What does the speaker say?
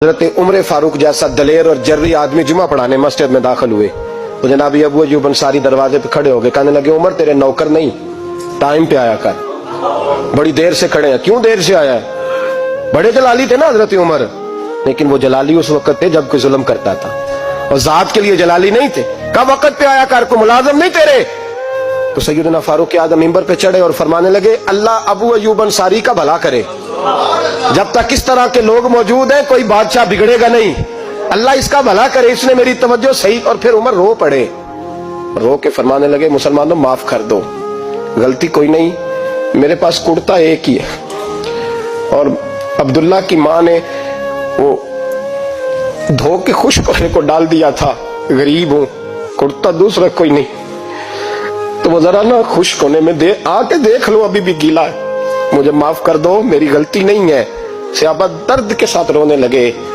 حضرت عمر فاروق جیسا دلیر اور جرری آدمی جمعہ پڑھانے مسجد میں داخل ہوئے تو جناب ابو ایوب انصاری دروازے پہ کھڑے ہو گئے، کہنے لگے عمر تیرے نوکر نہیں، ٹائم پہ آیا کر، بڑی دیر سے کھڑے ہیں، کیوں دیر سے آیا ہے؟ بڑے جلالی تھے نا حضرت عمر، لیکن وہ جلالی اس وقت تھے جب کوئی ظلم کرتا تھا، اور ذات کے لیے جلالی نہیں تھے۔ کب وقت پہ آیا کر، کو ملازم نہیں تیرے؟ تو سیدنا فاروق اعظم ممبر پہ چڑھے اور فرمانے لگے اللہ ابو ایوب انصاری کا بھلا کرے، جب تک اس طرح کے لوگ موجود ہیں کوئی بادشاہ بگڑے گا نہیں، اللہ اس کا بھلا کرے، اس نے میری توجہ صحیح۔ اور پھر عمر رو پڑے، رو کے فرمانے لگے مسلمانوں معاف کر دو، غلطی کوئی نہیں، میرے پاس کرتا ایک ہی ہے، اور عبداللہ کی ماں نے وہ دھو کے خشک ہونے کو ڈال دیا تھا، غریب ہوں، کرتا دوسرا کوئی نہیں، تو وہ ذرا نا خشک ہونے میں آ کے دیکھ لو ابھی بھی گیلا ہے، مجھے معاف کر دو، میری غلطی نہیں ہے۔ صحابہ درد کے ساتھ رونے لگے۔